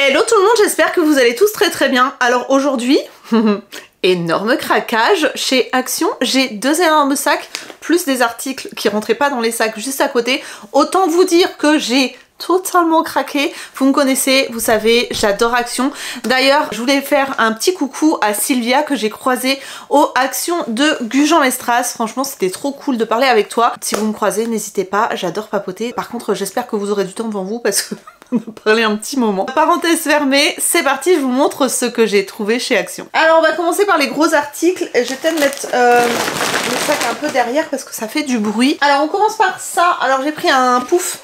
Hello tout le monde, j'espère que vous allez tous très bien. Alors aujourd'hui, énorme craquage chez Action, j'ai 2 énormes sacs, plus des articles qui rentraient pas dans les sacs juste à côté. Autant vous dire que j'ai totalement craqué. Vous me connaissez, vous savez, j'adore Action. D'ailleurs, je voulais faire un petit coucou à Sylvia que j'ai croisée au Action de Gujan-Mestras. Franchement, c'était trop cool de parler avec toi. Si vous me croisez, n'hésitez pas, j'adore papoter. Par contre, j'espère que vous aurez du temps devant vous parce que on a parlé un petit moment. Parenthèse fermée, c'est parti, je vous montre ce que j'ai trouvé chez Action. Alors on va commencer par les gros articles. Je vais peut-être mettre le sac un peu derrière parce que ça fait du bruit. Alors on commence par ça. Alors j'ai pris un pouf.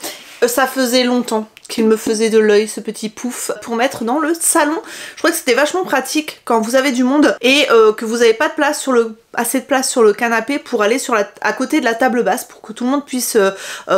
Ça faisait longtemps qu'il me faisait de l'œil, ce petit pouf, pour mettre dans le salon. Je trouvais que c'était vachement pratique quand vous avez du monde et que vous n'avez pas de place sur assez de place sur le canapé pour aller à côté de la table basse, pour que tout le monde puisse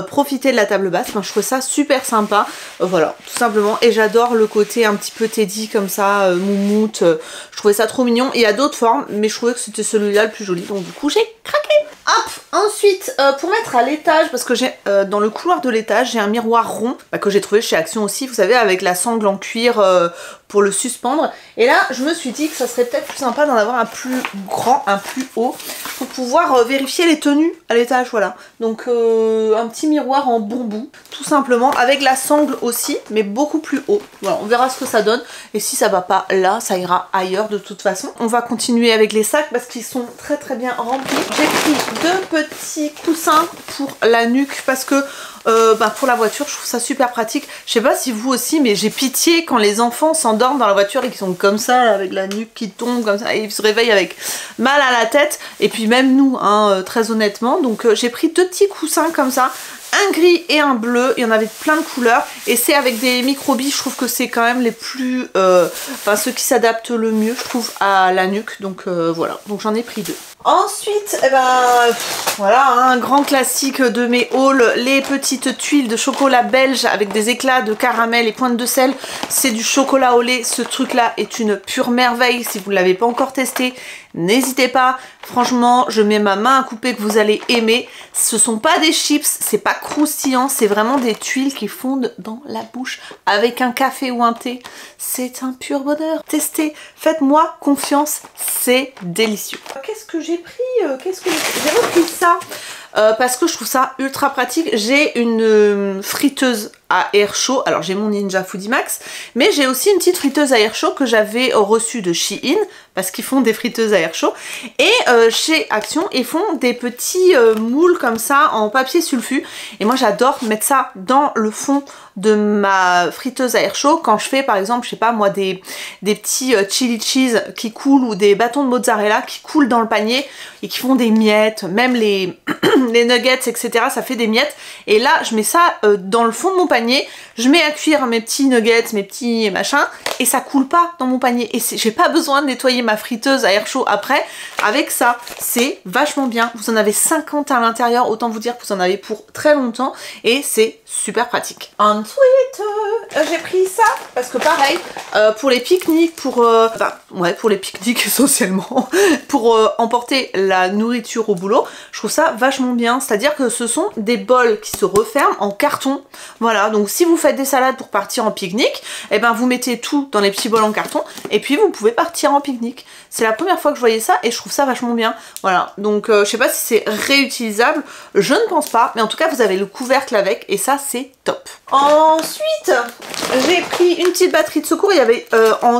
profiter de la table basse. Enfin, je trouvais ça super sympa, voilà, tout simplement. Et j'adore le côté un petit peu Teddy comme ça, moumoute. Je trouvais ça trop mignon. Il y a d'autres formes, mais je trouvais que c'était celui-là le plus joli, donc du coup j'ai craqué. Hop, ensuite pour mettre à l'étage, parce que j'ai dans le couloir de l'étage j'ai un miroir rond que j'ai trouvé chez Action aussi, vous savez, avec la sangle en cuir pour le suspendre. Et là je me suis dit que ça serait peut-être plus sympa d'en avoir un plus grand, un plus haut, pour pouvoir vérifier les tenues à l'étage, voilà. Donc un petit miroir en bambou, tout simplement, avec la sangle aussi, mais beaucoup plus haut. Voilà, on verra ce que ça donne, et si ça va pas là, ça ira ailleurs de toute façon. On va continuer avec les sacs parce qu'ils sont très bien remplis. J'ai pris 2 petits coussins pour la nuque parce que pour la voiture, je trouve ça super pratique. Je sais pas si vous aussi, mais j'ai pitié quand les enfants s'endorment dans la voiture et qu'ils sont comme ça, là, avec la nuque qui tombe comme ça, et ils se réveillent avec mal à la tête. Et puis même nous, hein, très honnêtement. Donc j'ai pris 2 petits coussins comme ça, un gris et un bleu. Il y en avait plein de couleurs et c'est avec des microbilles. Je trouve que c'est quand même les plus, ceux qui s'adaptent le mieux, je trouve, à la nuque. Donc voilà, donc j'en ai pris 2. Ensuite, voilà, un grand classique de mes hauls, les petites tuiles de chocolat belge avec des éclats de caramel et pointe de sel. C'est du chocolat au lait, ce truc là est une pure merveille. Si vous ne l'avez pas encore testé, n'hésitez pas. Franchement, je mets ma main à couper que vous allez aimer. Ce sont pas des chips, c'est pas croustillant, c'est vraiment des tuiles qui fondent dans la bouche avec un café ou un thé. C'est un pur bonheur. Testez, faites-moi confiance, c'est délicieux. Qu'est-ce que j'ai pris? J'ai repris ça parce que je trouve ça ultra pratique. J'ai une friteuse à air chaud. Alors j'ai mon Ninja Foodi Max, mais j'ai aussi une petite friteuse à air chaud que j'avais reçue de Shein, parce qu'ils font des friteuses à air chaud. Et chez Action, ils font des petits moules comme ça en papier sulfu. Et moi j'adore mettre ça dans le fond de ma friteuse à air chaud quand je fais par exemple, je sais pas moi, des petits chili cheese qui coulent, ou des bâtons de mozzarella qui coulent dans le panier et qui font des miettes, même les nuggets, etc. ça fait des miettes. Et là je mets ça dans le fond de mon panier, je mets à cuire mes petits nuggets, mes petits machins, et ça coule pas dans mon panier. Et j'ai pas besoin de nettoyer ma friteuse à air chaud après avec ça. C'est vachement bien. Vous en avez 50 à l'intérieur, autant vous dire que vous en avez pour très longtemps, et c'est super pratique. Ensuite, j'ai pris ça parce que pareil, pour les pique-niques, pour les pique-niques essentiellement, pour emporter la nourriture au boulot, je trouve ça vachement bien. C'est-à-dire que ce sont des bols qui se referment en carton. Voilà, donc si vous faites des salades pour partir en pique-nique, et ben vous mettez tout dans les petits bols en carton et puis vous pouvez partir en pique-nique. C'est la première fois que je voyais ça et je trouve ça vachement bien. Voilà, donc je sais pas si c'est réutilisable, je ne pense pas, mais en tout cas vous avez le couvercle avec et ça c'est top. Ensuite, j'ai pris une petite batterie de secours. Il y avait,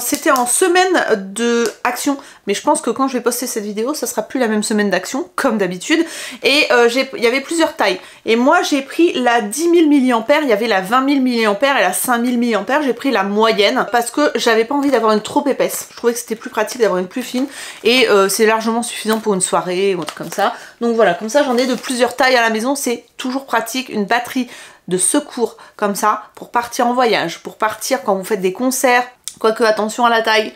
c'était en semaine de Action, mais je pense que quand je vais poster cette vidéo, ça sera plus la même semaine d'Action, comme d'habitude. Et il y avait plusieurs tailles. Et moi, j'ai pris la 10 000 mAh, il y avait la 20 000 mAh et la 5 000 mAh. J'ai pris la moyenne parce que j'avais pas envie d'avoir une trop épaisse. Je trouvais que c'était plus pratique d'avoir une plus fine. Et c'est largement suffisant pour une soirée ou un truc comme ça. Donc voilà, comme ça, j'en ai de plusieurs tailles à la maison. C'est toujours pratique, une batterie de secours comme ça pour partir en voyage, pour partir quand vous faites des concerts. Quoique attention à la taille,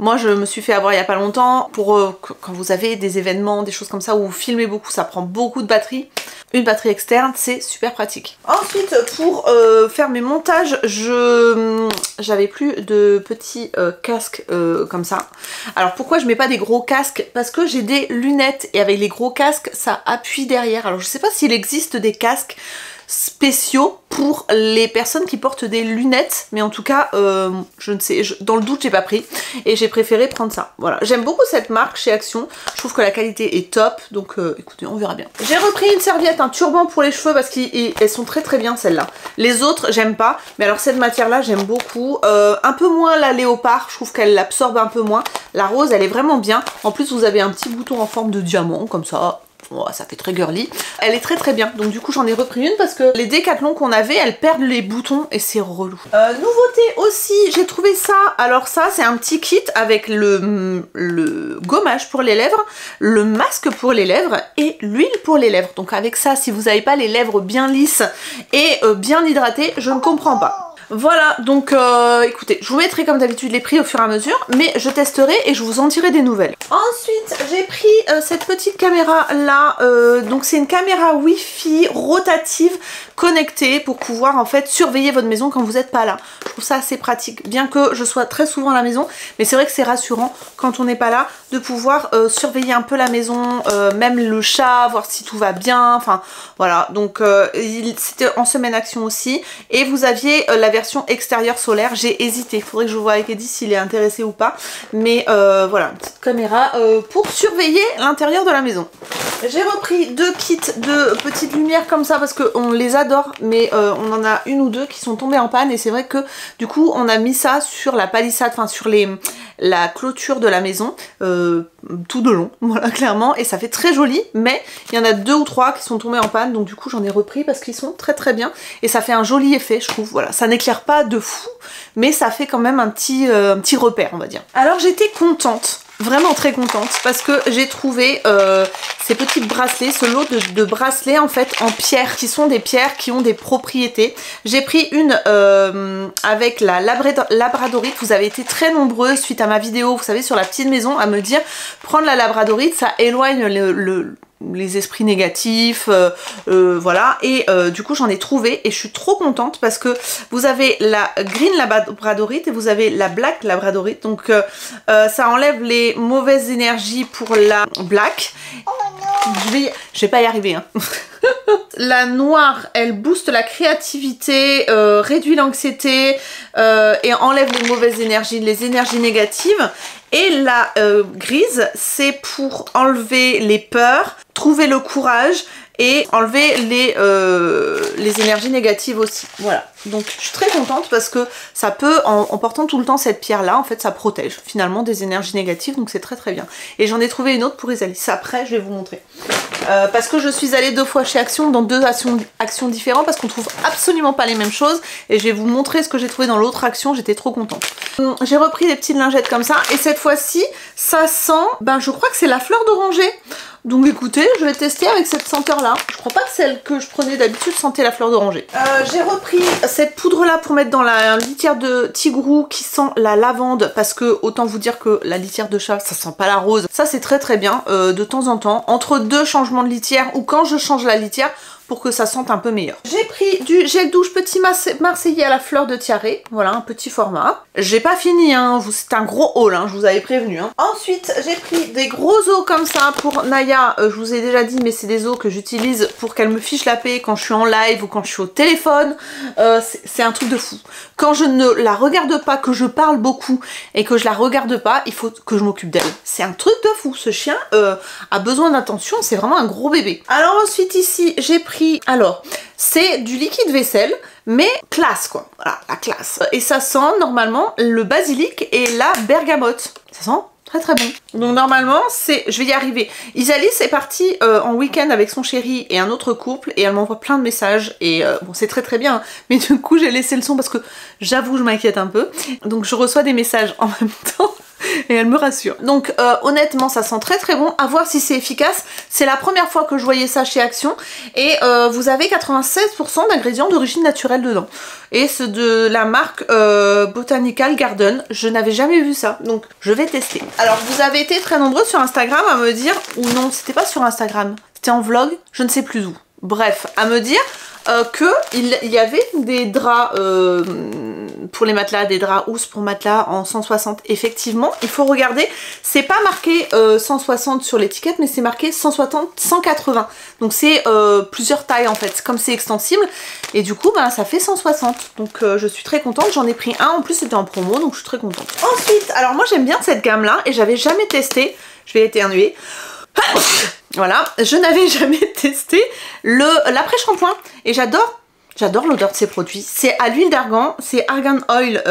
moi je me suis fait avoir il n'y a pas longtemps pour quand vous avez des événements, des choses comme ça où vous filmez beaucoup, ça prend beaucoup de batterie. Une batterie externe, c'est super pratique. Ensuite, pour faire mes montages, j'avais plus de petits casques comme ça. Alors pourquoi je mets pas des gros casques? Parce que j'ai des lunettes et avec les gros casques, ça appuie derrière. Alors je sais pas s'il existe des casques spéciaux pour les personnes qui portent des lunettes, mais en tout cas je ne sais, dans le doute j'ai pas pris et j'ai préféré prendre ça. Voilà, j'aime beaucoup cette marque chez Action, je trouve que la qualité est top, donc écoutez, on verra bien. J'ai repris une serviette, un turban pour les cheveux parce qu'elles sont très très bien celles-là. Les autres j'aime pas, mais alors cette matière là j'aime beaucoup, un peu moins la léopard, je trouve qu'elle l'absorbe un peu moins. La rose elle est vraiment bien, en plus vous avez un petit bouton en forme de diamant comme ça. Oh, ça fait très girly. Elle est très très bien. Donc du coup j'en ai repris une parce que les Décathlon qu'on avait, elles perdent les boutons et c'est relou. Nouveauté aussi, j'ai trouvé ça. Alors ça c'est un petit kit avec le gommage pour les lèvres, le masque pour les lèvres et l'huile pour les lèvres. Donc avec ça, si vous n'avez pas les lèvres bien lisses et bien hydratées, je ne comprends pas. Voilà, donc écoutez, je vous mettrai comme d'habitude les prix au fur et à mesure, mais je testerai et je vous en dirai des nouvelles. Ensuite, j'ai pris cette petite caméra là, donc c'est une caméra Wi-Fi rotative connectée pour pouvoir en fait surveiller votre maison quand vous n'êtes pas là. Je trouve ça assez pratique, bien que je sois très souvent à la maison, mais c'est vrai que c'est rassurant quand on n'est pas là de pouvoir surveiller un peu la maison, même le chat, voir si tout va bien, enfin voilà, donc c'était en semaine Action aussi, et vous aviez la version extérieure solaire, j'ai hésité, il faudrait que je vois avec Eddie s'il est intéressé ou pas, mais voilà, une petite caméra pour surveiller l'intérieur de la maison. J'ai repris 2 kits de petites lumières comme ça parce qu'on les adore, mais on en a une ou deux qui sont tombées en panne et c'est vrai que du coup on a mis ça sur la palissade, enfin sur la clôture de la maison tout de long, voilà, clairement, et ça fait très joli, mais il y en a 2 ou 3 qui sont tombés en panne, donc du coup j'en ai repris parce qu'ils sont très très bien et ça fait un joli effet, je trouve. Voilà, ça n'éclaire pas de fou, mais ça fait quand même un petit repère, on va dire. Alors j'étais contente, vraiment très contente, parce que j'ai trouvé ces petits bracelets, ce lot de bracelets en fait en pierre, qui sont des pierres qui ont des propriétés. J'ai pris une avec la labradorite. Vous avez été très nombreux suite à ma vidéo, vous savez, sur la petite maison, à me dire prendre la labradorite, ça éloigne les esprits négatifs, voilà, et du coup j'en ai trouvé et je suis trop contente parce que vous avez la green labradorite et vous avez la black labradorite, donc ça enlève les mauvaises énergies pour la black. Je vais pas y arriver, hein. La noire, elle booste la créativité, réduit l'anxiété et enlève les mauvaises énergies, les énergies négatives. Et la grise, c'est pour enlever les peurs, trouver le courage et enlever les énergies négatives aussi. Voilà, donc je suis très contente parce que ça peut, en portant tout le temps cette pierre là, en fait ça protège finalement des énergies négatives, donc c'est très très bien. Et j'en ai trouvé une autre pour Isalie, ça après je vais vous montrer. Parce que je suis allée 2 fois chez Action dans 2 actions différentes parce qu'on trouve absolument pas les mêmes choses et je vais vous montrer ce que j'ai trouvé dans l'autre action, j'étais trop contente. J'ai repris des petites lingettes comme ça et cette fois-ci ça sent, je crois que c'est la fleur d'oranger. Donc écoutez, je vais tester avec cette senteur là. Je crois pas que celle que je prenais d'habitude sentait la fleur d'oranger. J'ai repris cette poudre là pour mettre dans la litière de Tigrou qui sent la lavande, parce que autant vous dire que la litière de chat ça sent pas la rose. Ça c'est très très bien de temps en temps, entre 2 changements de litière ou quand je change la litière, pour que ça sente un peu meilleur. J'ai pris du gel douche petit marseillais à la fleur de tiare, voilà, un petit format. J'ai pas fini, hein, c'est un gros haul, hein, je vous avais prévenu. Hein. Ensuite, j'ai pris des gros os comme ça pour Naya, je vous ai déjà dit, mais c'est des os que j'utilise pour qu'elle me fiche la paix quand je suis en live ou quand je suis au téléphone. C'est un truc de fou. Quand je ne la regarde pas, que je parle beaucoup et que je la regarde pas, il faut que je m'occupe d'elle. C'est un truc de fou, ce chien a besoin d'attention, c'est vraiment un gros bébé. Alors ensuite ici, j'ai pris, alors c'est du liquide vaisselle mais classe quoi, voilà, la classe, et ça sent normalement le basilic et la bergamote, ça sent très très bon. Donc normalement c'est, je vais y arriver. Isalie est partie en week-end avec son chéri et un autre couple et elle m'envoie plein de messages et bon c'est très très bien hein, mais du coup j'ai laissé le son parce que j'avoue je m'inquiète un peu, donc je reçois des messages en même temps et elle me rassure. Donc honnêtement ça sent très très bon, à voir si c'est efficace. C'est la première fois que je voyais ça chez Action et vous avez 96% d'ingrédients d'origine naturelle dedans. Et c'est de la marque Botanical Garden, je n'avais jamais vu ça, donc je vais tester. Alors vous avez été très nombreux sur Instagram à me dire, ou non c'était pas sur Instagram, c'était en vlog, je ne sais plus où. Bref, à me dire qu'il y avait des draps pour les matelas, des draps housses pour matelas en 160. Effectivement, il faut regarder, c'est pas marqué 160 sur l'étiquette, mais c'est marqué 160, 180. Donc c'est plusieurs tailles en fait, comme c'est extensible. Et du coup, bah, ça fait 160. Donc je suis très contente, j'en ai pris un, en plus c'était en promo, donc je suis très contente. Ensuite, alors moi j'aime bien cette gamme là, et j'avais jamais testé, je vais éternuer. Voilà, je n'avais jamais testé l'après-shampoing et j'adore l'odeur de ces produits. C'est à l'huile d'argan, c'est Argan Oil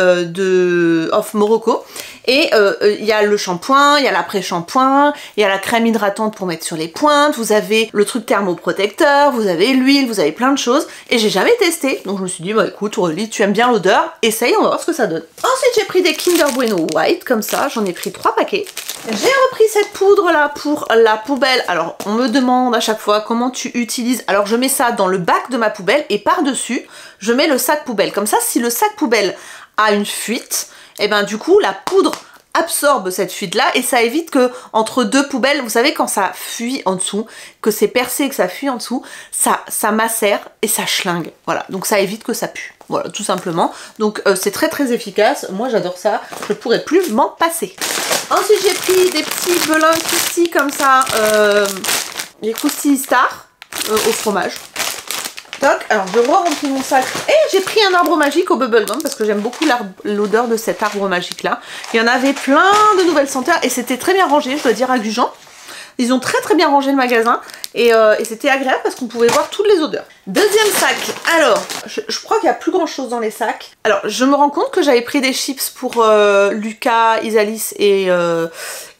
of Morocco. Et il y a le shampoing, il y a l'après-shampoing, il y a la crème hydratante pour mettre sur les pointes, vous avez le truc thermoprotecteur, vous avez l'huile, vous avez plein de choses. Et j'ai jamais testé, donc je me suis dit, bah écoute Aurélie, tu aimes bien l'odeur, essaye, on va voir ce que ça donne. Ensuite j'ai pris des Kinder Bueno White, comme ça, j'en ai pris 3 paquets. J'ai repris cette poudre là pour la poubelle. Alors on me demande à chaque fois comment tu utilises. Alors je mets ça dans le bac de ma poubelle et par-dessus je mets le sac poubelle. Comme ça, si le sac poubelle a une fuite, et ben du coup la poudre absorbe cette fuite là et ça évite que entre deux poubelles, vous savez quand ça fuit en dessous, que c'est percé et que ça fuit en dessous, ça macère et ça schlingue. Voilà, donc ça évite que ça pue. Voilà, tout simplement. Donc c'est très très efficace. Moi j'adore ça, je pourrais plus m'en passer. Ensuite j'ai pris des petits belins croustilles comme ça, les croustilles Star au fromage. Toc, alors je re-remplis mon sac et j'ai pris un arbre magique au bubblegum parce que j'aime beaucoup l'odeur de cet arbre magique là. Il y en avait plein de nouvelles senteurs et c'était très bien rangé, je dois dire, à Gujan. Ils ont très très bien rangé le magasin et c'était agréable parce qu'on pouvait voir toutes les odeurs. Deuxième sac, alors je crois qu'il n'y a plus grand chose dans les sacs. Alors je me rends compte que j'avais pris des chips pour Lucas, Isalis et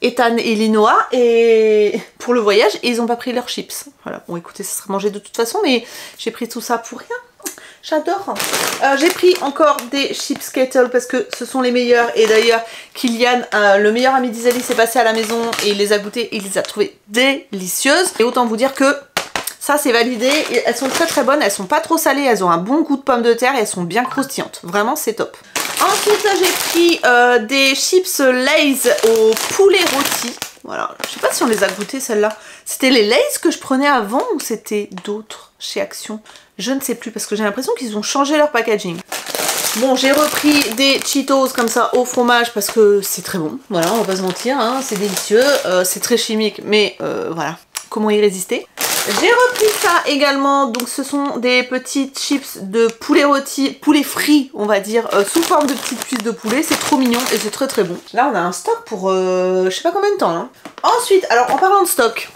Ethan et Linoa et pour le voyage et ils n'ont pas pris leurs chips. Voilà, bon écoutez, ça sera mangé de toute façon mais j'ai pris tout ça pour rien. J'adore. J'ai pris encore des chips Kettle parce que ce sont les meilleurs. Et d'ailleurs, Kylian, le meilleur ami d'Isalie, s'est passé à la maison et il les a goûtées et il les a trouvées délicieuses. Et autant vous dire que ça, c'est validé. Et elles sont très très bonnes. Elles sont pas trop salées. Elles ont un bon goût de pomme de terre et elles sont bien croustillantes. Vraiment, c'est top. Ensuite, j'ai pris des chips Lay's au poulet rôti. Voilà. Je sais pas si on les a goûtées celles-là. C'était les Lay's que je prenais avant ou c'était d'autres chez Action? Je ne sais plus parce que j'ai l'impression qu'ils ont changé leur packaging. Bon, j'ai repris des Cheetos comme ça au fromage parce que c'est très bon. Voilà, on va pas se mentir, hein, c'est délicieux. C'est très chimique, mais voilà, comment y résister? J'ai repris ça également, donc ce sont des petites chips de poulet rôti, poulet frit, on va dire, sous forme de petites cuisses de poulet. C'est trop mignon et c'est très très bon. Là, on a un stock pour je sais pas combien de temps. Hein. Ensuite, alors en parlant de stock,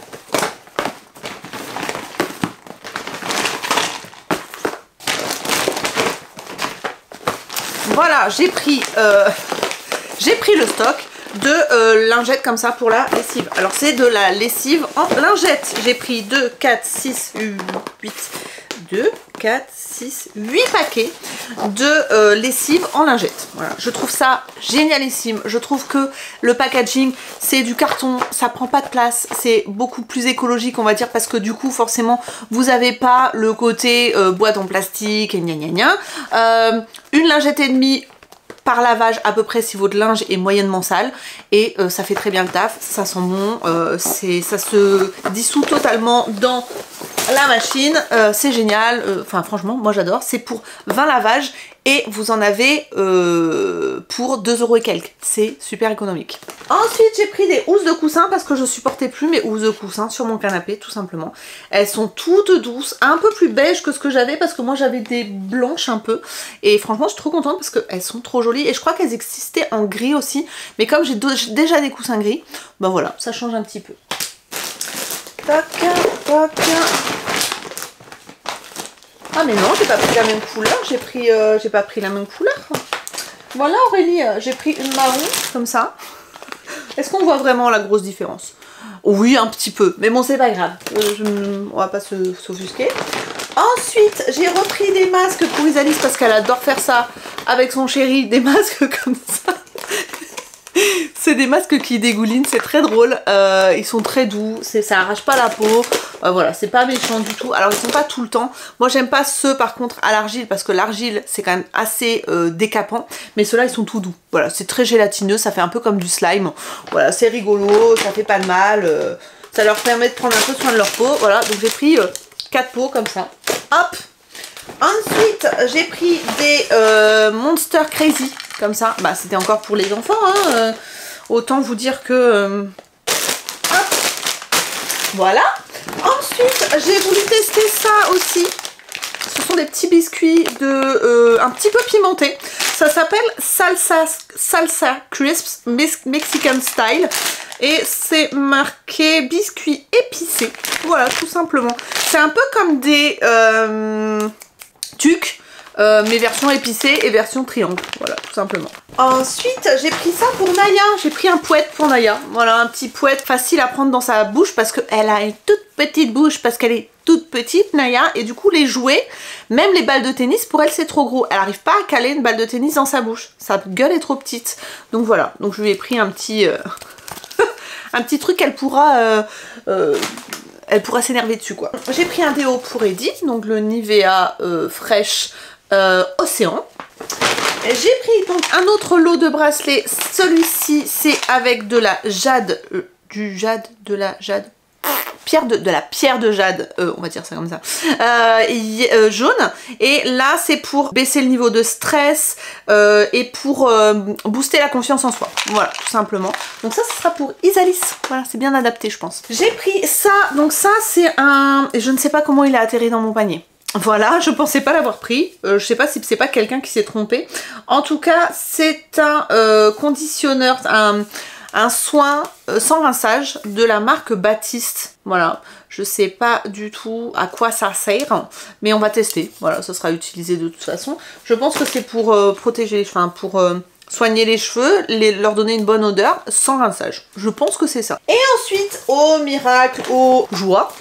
voilà, j'ai pris le stock de lingettes comme ça pour la lessive. Alors c'est de la lessive en lingette. J'ai pris 2, 4, 6, 8, 2, 4, 6, 8 paquets de lessive en lingette. Voilà, je trouve ça génialissime. Je trouve que le packaging, c'est du carton, ça prend pas de place, c'est beaucoup plus écologique on va dire parce que du coup forcément vous avez pas le côté boîte en plastique et gna gna gna. Une lingette et demie par lavage à peu près si votre linge est moyennement sale et ça fait très bien le taf, ça sent bon, ça se dissout totalement dans la machine, c'est génial, enfin franchement moi j'adore, c'est pour 20 lavages et vous en avez pour 2 € et quelques, c'est super économique. Ensuite j'ai pris des housses de coussin parce que je supportais plus mes housses de coussin sur mon canapé tout simplement. Elles sont toutes douces, un peu plus beige que ce que j'avais parce que moi j'avais des blanches un peu et franchement je suis trop contente parce qu'elles sont trop jolies et je crois qu'elles existaient en gris aussi mais comme j'ai déjà des coussins gris, ben voilà, ça change un petit peu. Tac, tac. Ah mais non, j'ai pas pris la même couleur, j'ai pas pris la même couleur. Voilà Aurélie, j'ai pris une marron comme ça. Est-ce qu'on voit vraiment la grosse différence? Oui, un petit peu, mais bon c'est pas grave, on va pas s'offusquer. Ensuite, j'ai repris des masques pour Isalis parce qu'elle adore faire ça avec son chéri, des masques comme ça. C'est des masques qui dégoulinent, c'est très drôle, ils sont très doux, ça arrache pas la peau, voilà, c'est pas méchant du tout. Alors ils sont pas tout le temps, moi j'aime pas ceux par contre à l'argile parce que l'argile c'est quand même assez décapant, mais ceux-là ils sont tout doux, voilà, c'est très gélatineux, ça fait un peu comme du slime, voilà, c'est rigolo, ça fait pas de mal, ça leur permet de prendre un peu soin de leur peau, voilà, donc j'ai pris 4 pots comme ça. Hop. Ensuite, j'ai pris des Monster Crazy, comme ça. Bah, c'était encore pour les enfants, hein. Autant vous dire que... hop. Voilà. Ensuite, j'ai voulu tester ça aussi. Ce sont des petits biscuits de un petit peu pimentés. Ça s'appelle Salsa Crisps Mexican Style. Et c'est marqué biscuits épicés. Voilà, tout simplement. C'est un peu comme des tucs, mais version épicée et version triangle. Voilà, tout simplement. Ensuite, j'ai pris ça pour Naya. J'ai pris un pouet pour Naya. Voilà, un petit pouet facile à prendre dans sa bouche parce qu'elle a une toute petite bouche, parce qu'elle est toute petite, Naya. Et du coup, les jouets, même les balles de tennis, pour elle, c'est trop gros. Elle n'arrive pas à caler une balle de tennis dans sa bouche. Sa gueule est trop petite. Donc voilà. Donc je lui ai pris un petit... un petit truc qu'elle pourra... elle pourra s'énerver dessus, quoi. J'ai pris un déo pour Edith, donc le Nivea Fresh Océan. J'ai pris donc un autre lot de bracelets. Celui-ci, c'est avec de la jade, de la pierre de jade, on va dire ça comme ça, jaune. Et là, c'est pour baisser le niveau de stress et pour booster la confiance en soi. Voilà, tout simplement. Donc ça, ce sera pour Isalis. Voilà, c'est bien adapté, je pense. J'ai pris ça. Donc ça, c'est un... Je ne sais pas comment il a atterri dans mon panier. Voilà, je pensais pas l'avoir pris. Je sais pas si c'est pas quelqu'un qui s'est trompé. En tout cas, c'est un conditionneur, un soin sans rinçage de la marque Baptiste. Voilà, je sais pas du tout à quoi ça sert, mais on va tester. Voilà, ça sera utilisé de toute façon. Je pense que c'est pour protéger les cheveux, enfin pour soigner les cheveux, leur donner une bonne odeur sans rinçage. Je pense que c'est ça. Et ensuite, au miracle, aux joies,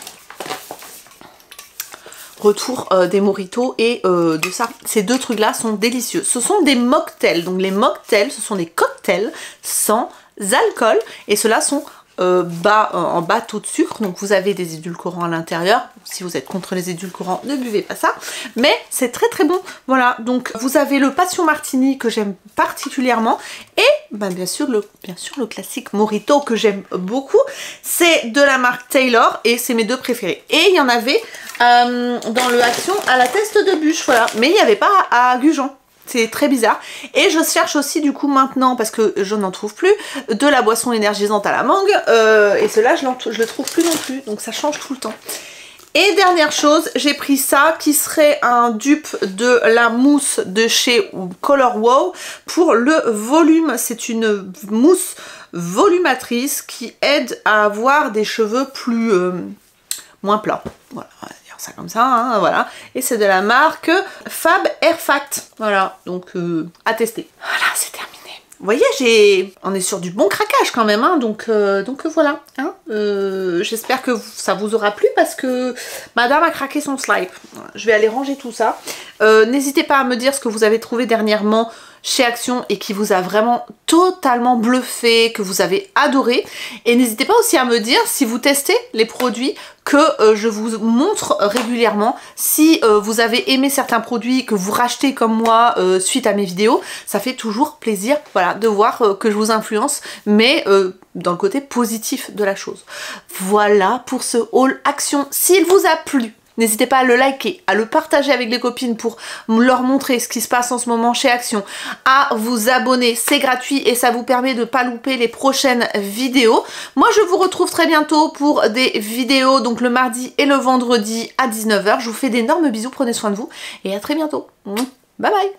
retour des mojitos et de ça. Ces deux trucs là sont délicieux. Ce sont des mocktails. Donc les mocktails, ce sont des cocktails sans alcool et ceux-là sont en bas taux de sucre. Donc vous avez des édulcorants à l'intérieur. Si vous êtes contre les édulcorants, ne buvez pas ça. Mais c'est très très bon. Voilà, donc vous avez le Passion Martini que j'aime particulièrement et bien sûr le classique mojito que j'aime beaucoup. C'est de la marque Taylor et c'est mes deux préférés. Et il y en avait dans le Action à la teste de bûche, voilà. Mais il n'y avait pas à Gujan. C'est très bizarre. Et je cherche aussi du coup maintenant, parce que je n'en trouve plus, de la boisson énergisante à la mangue. Et cela je le trouve plus non plus. Donc ça change tout le temps. Et dernière chose, j'ai pris ça qui serait un dupe de la mousse de chez Color Wow pour le volume. C'est une mousse volumatrice qui aide à avoir des cheveux plus moins plats. Voilà, on va dire ça comme ça, hein, voilà. Et c'est de la marque Fab Air Fact. Voilà, donc à tester. Voilà, c'est terminé. Vous voyez, on est sur du bon craquage quand même, hein, donc voilà. Hein, j'espère que ça vous aura plu parce que madame a craqué son slime. Je vais aller ranger tout ça. N'hésitez pas à me dire ce que vous avez trouvé dernièrement chez Action et qui vous a vraiment totalement bluffé, que vous avez adoré. Et n'hésitez pas aussi à me dire si vous testez les produits que je vous montre régulièrement. Si vous avez aimé certains produits que vous rachetez comme moi suite à mes vidéos, ça fait toujours plaisir, voilà, de voir que je vous influence, mais dans le côté positif de la chose. Voilà pour ce haul Action. S'il vous a plu, n'hésitez pas à le liker, à le partager avec les copines pour leur montrer ce qui se passe en ce moment chez Action, à vous abonner, c'est gratuit et ça vous permet de ne pas louper les prochaines vidéos. Moi je vous retrouve très bientôt pour des vidéos, donc le mardi et le vendredi à 19 h. Je vous fais d'énormes bisous, prenez soin de vous et à très bientôt. Bye bye.